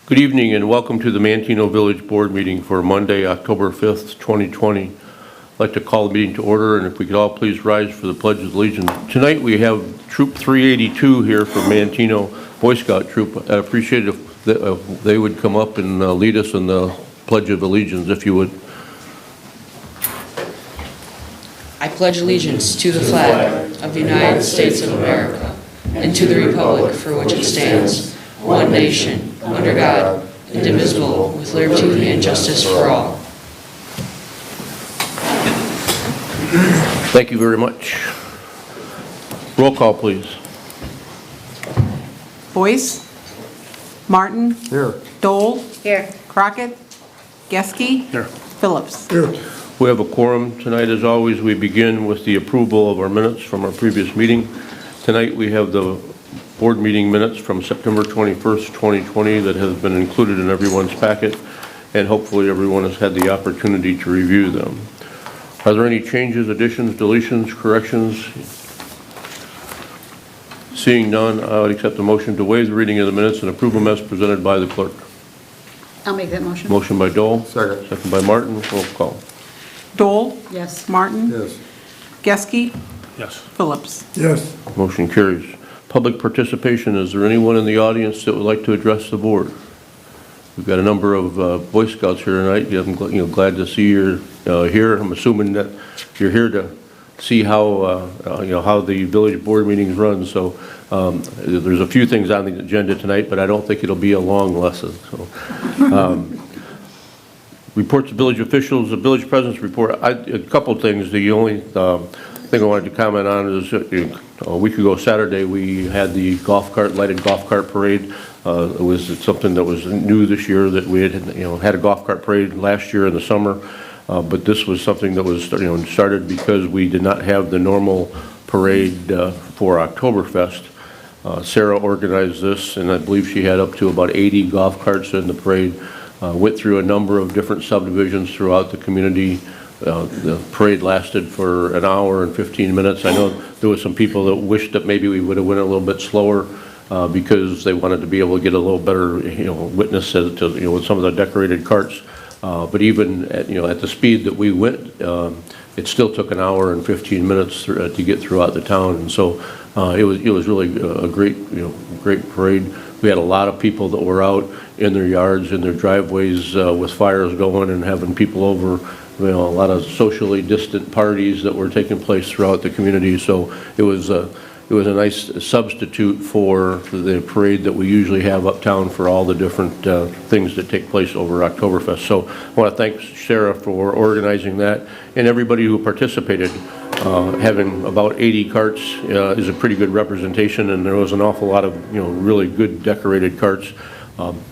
Good evening and welcome to the Manteno Village Board meeting for Monday, October 5th, 2020. I'd like to call the meeting to order, and if we could all please rise for the Pledge of Allegiance. Tonight we have Troop 382 here from Manteno Boy Scout Troop. I'd appreciate it if they would come up and lead us in the Pledge of Allegiance, if you would. I pledge allegiance to the flag of the United States of America and to the republic for which it stands, one nation, under God, indivisible, with liberty and justice for all. Thank you very much. Roll call, please. Boyce. Martin. Here. Dole. Here. Crockett. Geske. Here. Phillips. Here. We have a quorum tonight. As always, we begin with the approval of our minutes from our previous meeting. Tonight we have the board meeting minutes from September 21st, 2020 that has been included in everyone's packet, and hopefully everyone has had the opportunity to review them. Are there any changes, additions, deletions, corrections? Seeing none, I would accept the motion to waive the reading of the minutes and approve them as presented by the clerk. I'll make that motion. Motion by Dole. Second. Second by Martin. Roll call. Dole. Yes. Martin. Yes. Geske. Yes. Phillips. Yes. Motion carries. Public participation. Is there anyone in the audience that would like to address the board? We've got a number of Boy Scouts here tonight. I'm glad to see you're here. I'm assuming that you're here to see how how the village board meetings run. So there's a few things on the agenda tonight, but I don't think it'll be a long lesson. So reports to village officials, the village president's report. A couple of things. The only thing I wanted to comment on is a week ago Saturday we had the lighted golf cart parade. It was something that was new this year, that we had a golf cart parade last year in the summer, but this was something that was started because we did not have the normal parade for Oktoberfest. Sarah organized this, and I believe she had up to about 80 golf carts in the parade. Went through a number of different subdivisions throughout the community. The parade lasted for an hour and 15 minutes. I know there was some people that wished that maybe we would have went a little bit slower because they wanted to be able to get a little better, witness to, with some of the decorated carts. But even at, at the speed that we went, it still took an hour and 15 minutes to get throughout the town. And so it was really a great, great parade. We had a lot of people that were out in their yards, in their driveways with fires going and having people over. A lot of socially distant parties that were taking place throughout the community. So it was a nice substitute for the parade that we usually have uptown for all the different things that take place over Oktoberfest. So I want to thank Sarah for organizing that, and everybody who participated. Having about 80 carts is a pretty good representation, and there was an awful lot of really good decorated carts.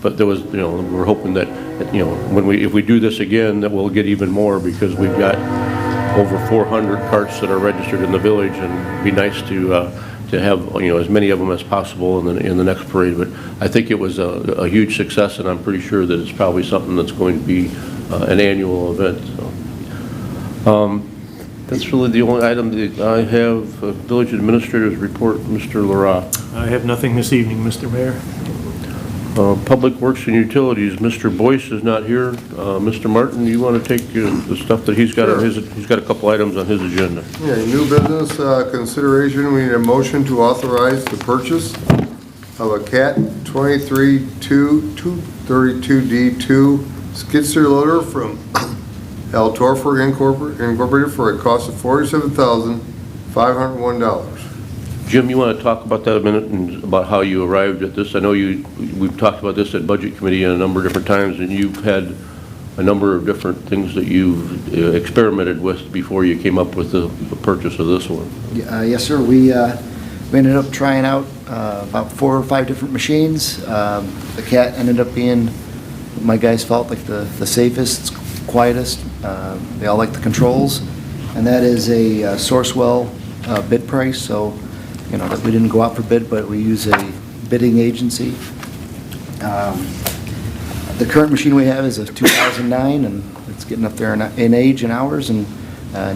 But there was, we're hoping that, if we do this again, that we'll get even more, because we've got over 400 carts that are registered in the village, and it'd be nice to have, as many of them as possible in the next parade. But I think it was a huge success, and I'm pretty sure that it's probably something that's going to be an annual event. So, that's really the only item that I have. Village Administrator's report, Mr. Lara. I have nothing this evening, Mr. Mayor. Public Works and Utilities, Mr. Boyce is not here. Mr. Martin, you want to take the stuff that he's got? Sure. He's got a couple items on his agenda. Yeah, new business consideration. We need a motion to authorize the purchase of a CAT 232D2 skid steer loader from L. Torfer Incorporated for a cost of $47,501. Jim, you want to talk about that a minute, and about how you arrived at this? I know we've talked about this at Budget Committee a number of different times, and you've had a number of different things that you've experimented with before you came up with the purchase of this one. Yes, sir. We ended up trying out about 4 or 5 different machines. The CAT ended up being, my guys felt like the safest, quietest. They all like the controls, and that is a Sourcewell bid price. So, that we didn't go out for bid, but we use a bidding agency. The current machine we have is a 2009, and it's getting up there in age and hours, and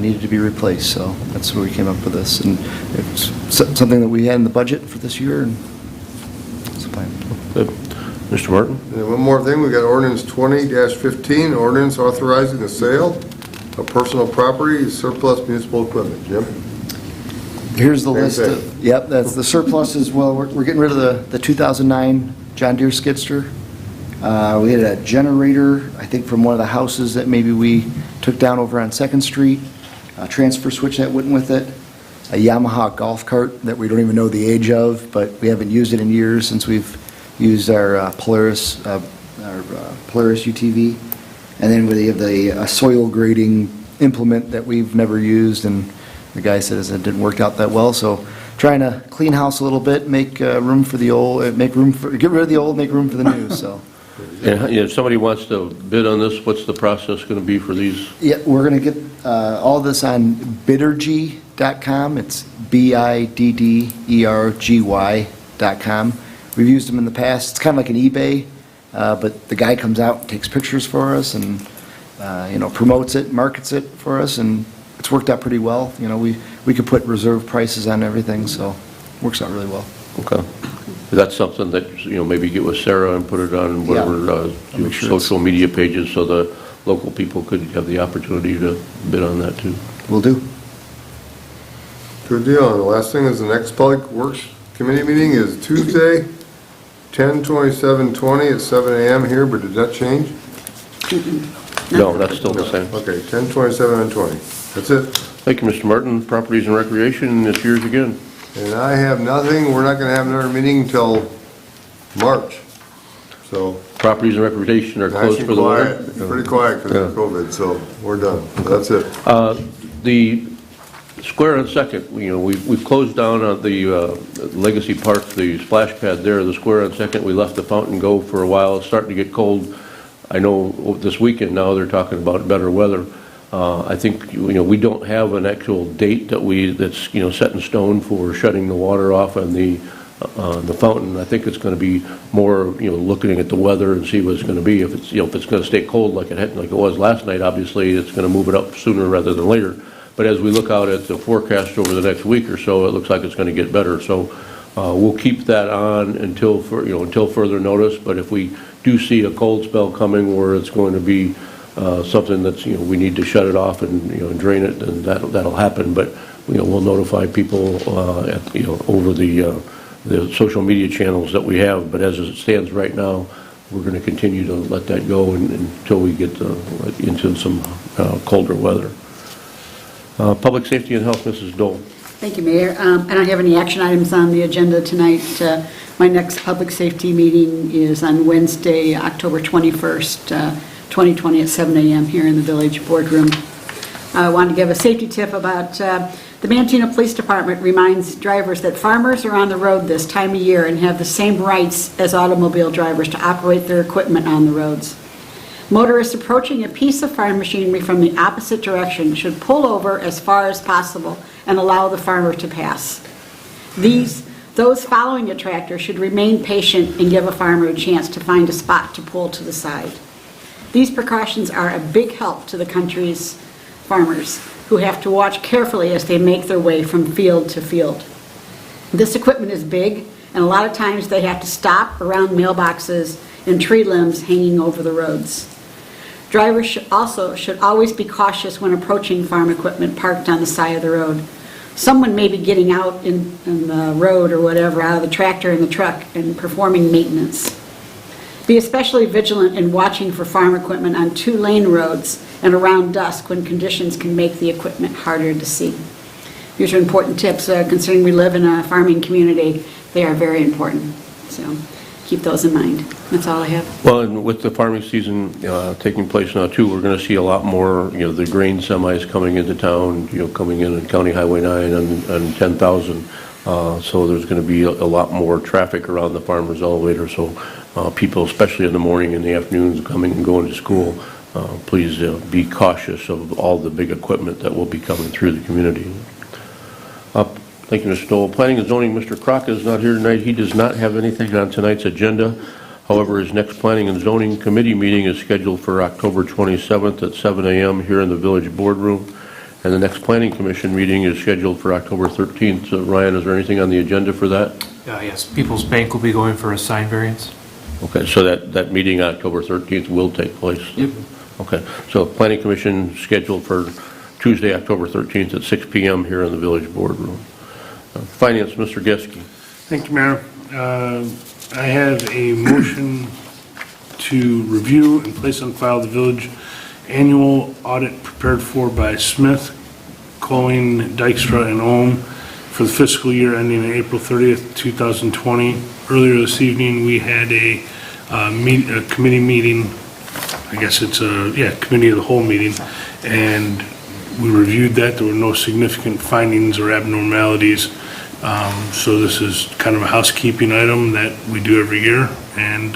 needed to be replaced. So that's where we came up with this, and it's something that we had in the budget for this year, and it's fine. Good. Mr. Martin? And one more thing, we got ordinance 20-15, ordinance authorizing the sale of personal property, surplus municipal equipment. Jim? Here's the Same list thing. of, yep, that's the surplus as well. We're getting rid of the 2009 John Deere skidster. We had a generator, I think from one of the houses that maybe we took down over on 2nd Street, a transfer switch that went with it, a Yamaha golf cart that we don't even know the age of, but we haven't used it in years since we've used our Polaris UTV. And then we have the soil grading implement that we've never used, and the guy says it didn't work out that well. So trying to clean house a little bit, make room for the old, get rid of the old, make room for the new. So. And if somebody wants to bid on this, what's the process going to be for these? Yeah, we're going to get all this on biddergy.com. It's BIDDERGY.com. We've used them in the past. It's kind of like an eBay, but the guy comes out and takes pictures for us and promotes it, markets it for us, and it's worked out pretty well. We could put reserve prices on everything, so it works out really well. Okay. That's something that, maybe get with Sarah and put it on whatever make sure social media pages so the local people could have the opportunity to bid on that too. Will do. Good deal. And the last thing is the next Public Works Committee meeting is Tuesday, 10/27/20 at 7 a.m. here, but did that change? No, that's still the same. Okay, 10/27/20. That's it. Thank you, Mr. Martin. Properties and Recreation, it's yours again. And I have nothing. We're not going to have another meeting until March. So Properties and Recreation are nice closed and for the winter. quiet, pretty quiet because of COVID, so we're done. That's it. The Square on Second, we've closed down on the Legacy Park, the splash pad there, the Square on Second. We left the fountain go for a while. It's starting to get cold. I know this weekend now they're talking about better weather. I think, we don't have an actual date that's set in stone for shutting the water off on the fountain. I think it's going to be more, looking at the weather and see what it's going to be. If it's going to stay cold like it was last night, obviously it's going to move it up sooner rather than later. But as we look out at the forecast over the next week or so, it looks like it's going to get better. So we'll keep that on until further notice. But if we do see a cold spell coming where it's going to be something that's, we need to shut it off and, drain it, and that'll happen. But, we'll notify people, over the social media channels that we have. But as it stands right now, we're going to continue to let that go until we get into some colder weather. Public Safety and Health, Mrs. Dole. Thank you, Mayor. I don't have any action items on the agenda tonight. My next public safety meeting is on Wednesday, October 21st, 2020 at 7 a.m. here in the Village Boardroom. I wanted to give a safety tip about the Manteno Police Department reminds drivers that farmers are on the road this time of year and have the same rights as automobile drivers to operate their equipment on the roads. Motorists approaching a piece of farm machinery from the opposite direction should pull over as far as possible and allow the farmer to pass. Those following a tractor should remain patient and give a farmer a chance to find a spot to pull to the side. These precautions are a big help to the country's farmers who have to watch carefully as they make their way from field to field. This equipment is big, and a lot of times they have to stop around mailboxes and tree limbs hanging over the roads. Drivers should always be cautious when approaching farm equipment parked on the side of the road. Someone may be getting out in the road or whatever, out of the tractor and the truck, and performing maintenance. Be especially vigilant in watching for farm equipment on 2-lane roads and around dusk when conditions can make the equipment harder to see. These are important tips considering we live in a farming community. They are very important, so keep those in mind. That's all I have. Well, and with the farming season taking place now too, we're going to see a lot more, the grain semis coming into town, coming in on County Highway 9 and 10,000. So there's going to be a lot more traffic around the farmer's elevator. So people, especially in the morning and the afternoons, coming and going to school, please be cautious of all the big equipment that will be coming through the community. Thank you, Mr. Dole. Planning and Zoning, Mr. Crock is not here tonight. He does not have anything on tonight's agenda. However, his next Planning and Zoning Committee meeting is scheduled for October 27th at 7 a.m. here in the Village Boardroom. And the next Planning Commission meeting is scheduled for October 13th. So, Ryan, is there anything on the agenda for that? Yes, People's Bank will be going for a sign variance. Okay, so that meeting on October 13th will take place? Yep. Okay, so Planning Commission scheduled for Tuesday, October 13th at 6 PM here in the Village Boardroom. Finance, Mr. Geske. Thank you, Mayor. I have a motion to review and place on file the village annual audit prepared for by Smith, Colleen, Dykstra, and Ohm for the fiscal year ending April 30th, 2020. Earlier this evening, we had a committee meeting, I guess it's committee of the whole meeting, and we reviewed that. There were no significant findings or abnormalities. So this is kind of a housekeeping item that we do every year, and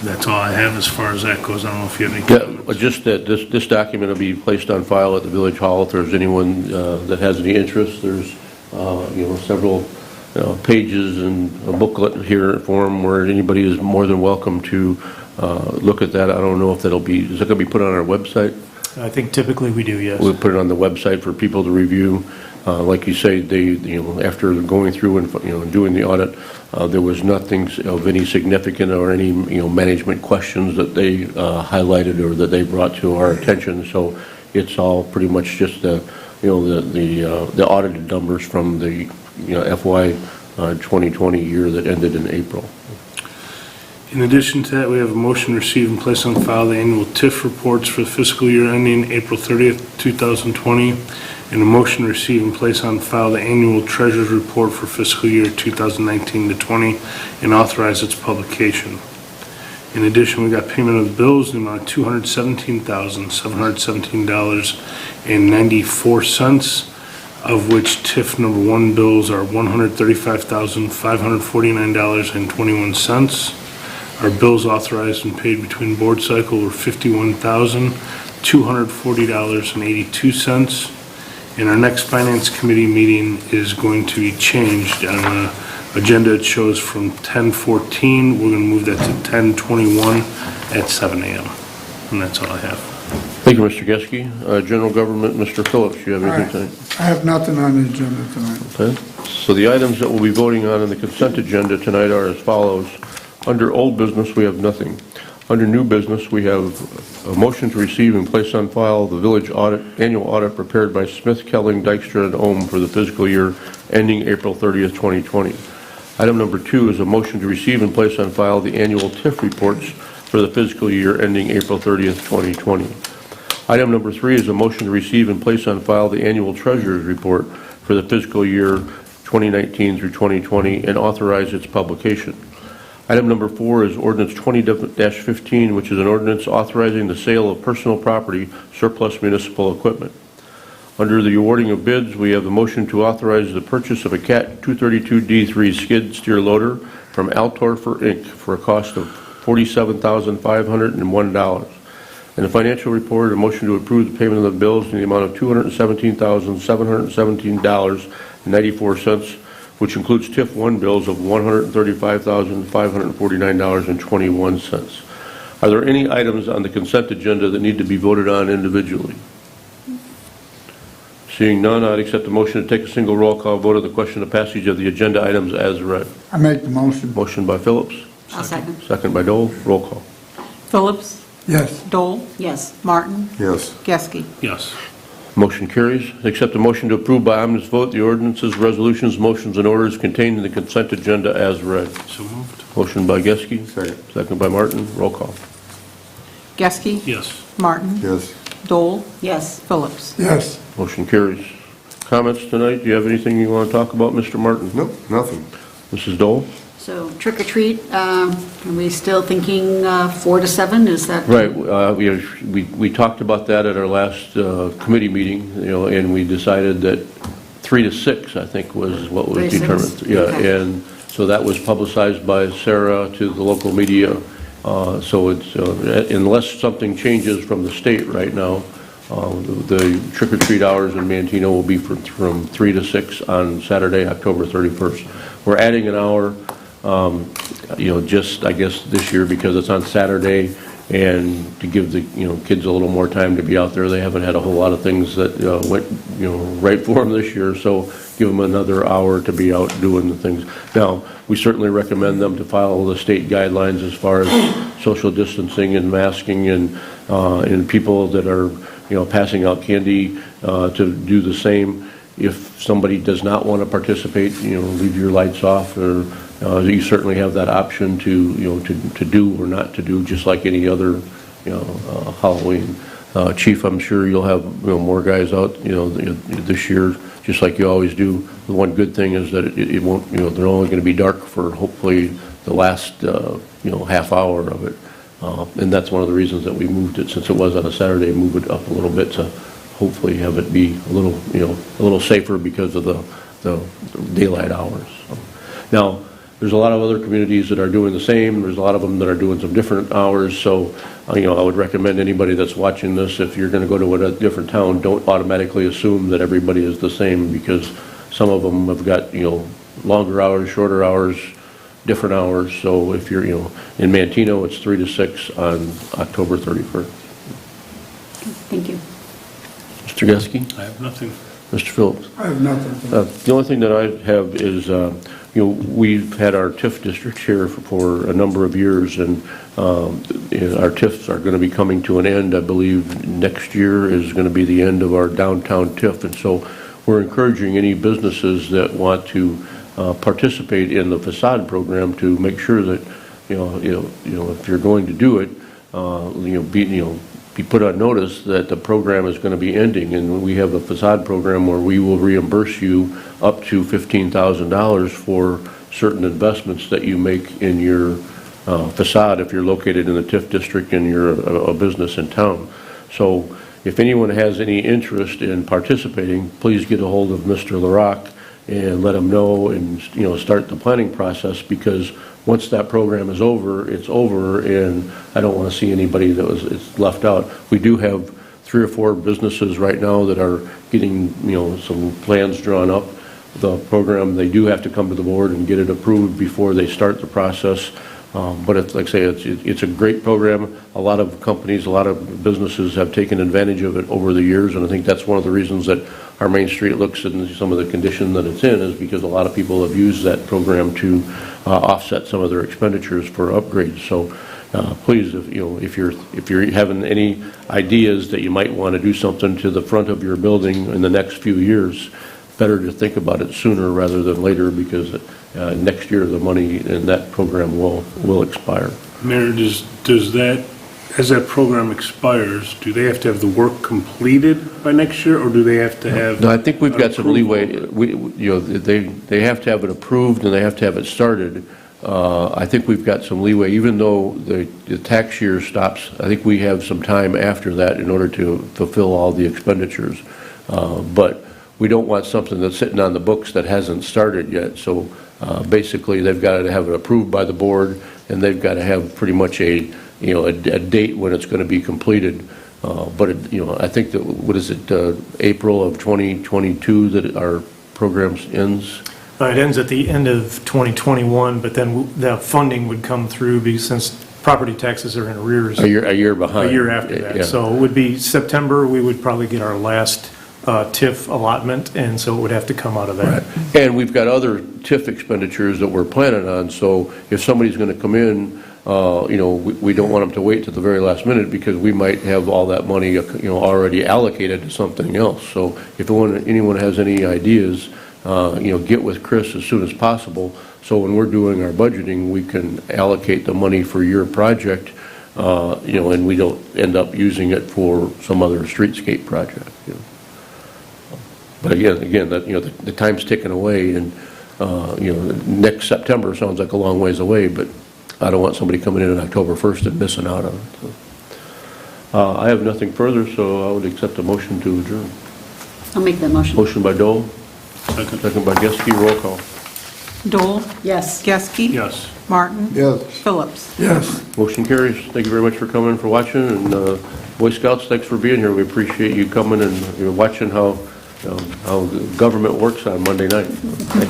that's all I have as far as that goes. I don't know if you have any comments. Yeah, just that this document will be placed on file at the Village Hall if there's anyone that has any interest. There's, several pages and a booklet here for them where anybody is more than welcome to look at that. I don't know if is that going to be put on our website? I think typically we do, yes. We'll put it on the website for people to review. Like you say, after going through and doing the audit, there was nothing of any significant or any management questions that they highlighted or that they brought to our attention. So it's all pretty much just the audited numbers from the FY 2020 year that ended in April. In addition to that, we have a motion to receive and place on file the annual TIF reports for the fiscal year ending April 30th, 2020, and a motion to receive and place on file the annual treasurer's report for fiscal year 2019 to 20 and authorize its publication. In addition, we got payment of the bills in the amount of $217,717.94, of which TIF number 1 bills are $135,549.21. Our bills authorized and paid between board cycle were $51,240.82. And our next Finance Committee meeting is going to be changed. On the agenda, it shows from 10:14. We're going to move that to 10:21 at 7 a.m. And that's all I have. Thank you, Mr. Geske. General Government, Mr. Phillips, you have anything tonight? I have nothing on the agenda tonight. Okay. So the items that we'll be voting on in the consent agenda tonight are as follows. Under old business, we have nothing. Under new business, we have a motion to receive and place on file the village annual audit prepared by Smith, Kelling, Dykstra, and Ohm for the fiscal year ending April 30th, 2020. Item number 2 is a motion to receive and place on file the annual TIF reports for the fiscal year ending April 30th, 2020. Item number 3 is a motion to receive and place on file the annual treasurer's report for the fiscal year 2019 through 2020 and authorize its publication. Item number 4 is ordinance 20-15, which is an ordinance authorizing the sale of personal property, surplus municipal equipment. Under the awarding of bids, we have the motion to authorize the purchase of a CAT 232D3 skid steer loader from Altorfer Inc. for a cost of $47,501. In the financial report, a motion to approve the payment of the bills in the amount of $217,717.94, which includes TIF 1 bills of $135,549.21. Are there any items on the consent agenda that need to be voted on individually? Seeing none, I'd accept the motion to take a single roll call vote on the question of passage of the agenda items as read. I make the motion. Motion by Phillips. I'll second. Second by Dole. Roll call. Phillips, Yes. Dole, Yes. Martin, Yes. Geske. Yes. Motion carries. Accept a motion to approve by omnibus vote the ordinances, resolutions, motions, and orders contained in the consent agenda as read. So moved. Motion by Geske. Second. Second by Martin. Roll call. Geske, Yes. Martin, Yes. Dole, Yes. Phillips. Yes. Motion carries. Comments tonight? Do you have anything you want to talk about, Mr. Martin? Nope, nothing. Mrs. Dole? So trick or treat, are we still thinking 4 to 7? Is that? Right. We talked about that at our last committee meeting, and we decided that 3 to 6, I think, was what was 3 to 6? determined. Yeah, Okay. and so that was publicized by Sarah to the local media. So it's, unless something changes from the state right now, the trick-or-treat hours in Manteno will be from 3 to 6 on Saturday, October 31st. We're adding an hour, just, I guess, this year because it's on Saturday, and to give the, kids a little more time to be out there. They haven't had a whole lot of things that went, right for them this year, so give them another hour to be out doing the things. Now, we certainly recommend them to follow the state guidelines as far as social distancing and masking, and people that are, passing out candy to do the same. If somebody does not want to participate, leave your lights off, or you certainly have that option to, to do or not to do, just like any other, Halloween. Chief, I'm sure you'll have, more guys out, this year, just like you always do. The one good thing is that it won't, they're only going to be dark for hopefully the last, half hour of it. And that's one of the reasons that we moved it, since it was on a Saturday, move it up a little bit to hopefully have it be a little, a little safer because of the daylight hours. So, now, there's a lot of other communities that are doing the same. There's a lot of them that are doing some different hours. So, I would recommend anybody that's watching this, if you're going to go to a different town, don't automatically assume that everybody is the same, because some of them have got, longer hours, shorter hours, different hours. So if you're, in Manteno, it's 3 to 6 on October 31st. Thank you. Mr. Geske? I have nothing. Mr. Phillips? I have nothing. The only thing that I have is, we've had our TIF district here for a number of years, and our TIFs are going to be coming to an end. I believe next year is going to be the end of our downtown TIF, and so we're encouraging any businesses that want to participate in the facade program to make sure that, if you're going to do it, be put on notice that the program is going to be ending, and we have a facade program where we will reimburse you up to $15,000 for certain investments that you make in your facade if you're located in the TIF district and you're a business in town. So if anyone has any interest in participating, please get a hold of Mr. LaRock and let him know, and start the planning process, because once that program is over, it's over, and I don't want to see anybody that it's left out. We do have 3 or 4 businesses right now that are getting, some plans drawn up. The program, they do have to come to the board and get it approved before they start the process. But it's, like I say, it's a great program. A lot of companies, a lot of businesses have taken advantage of it over the years, and I think that's one of the reasons that our Main Street looks in some of the condition that it's in, is because a lot of people have used that program to offset some of their expenditures for upgrades. So please, if you're having any ideas that you might want to do something to the front of your building in the next few years, better to think about it sooner rather than later, because next year the money in that program will expire. Mayor, does that, as that program expires, do they have to have the work completed by next year, or do they have to have? No, I think we've got some approval? leeway. They have to have it approved and they have to have it started. I think we've got some leeway, even though the tax year stops. I think we have some time after that in order to fulfill all the expenditures. But we don't want something that's sitting on the books that hasn't started yet. So basically, they've got to have it approved by the board, and they've got to have pretty much a date when it's going to be completed. But I think that, what is it, April of 2022 that our program ends? It ends at the end of 2021, but then the funding would come through, because since property taxes are in arrears. A year behind. A year after that. Yeah. So it would be September, we would probably get our last TIF allotment, and so it would have to come out of that. Right. And we've got other TIF expenditures that we're planning on, so if somebody's going to come in, we don't want them to wait to the very last minute, because we might have all that money, already allocated to something else. So if anyone has any ideas, get with Chris as soon as possible, so when we're doing our budgeting, we can allocate the money for your project, and we don't end up using it for some other streetscape project. But again, that the time's ticking away, and next September sounds like a long ways away, but I don't want somebody coming in on October 1st and missing out on it. So, I have nothing further, so I would accept a motion to adjourn. I'll make that motion. Motion by Dole, Second. second by Geske, roll call. Dole, Yes. Geske, Yes. Martin, Yes. Phillips. Yes. Motion carries. Thank you very much for coming, for watching, and Boy Scouts, thanks for being here. We appreciate you coming and watching how the government works on Monday night. Thank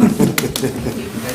you.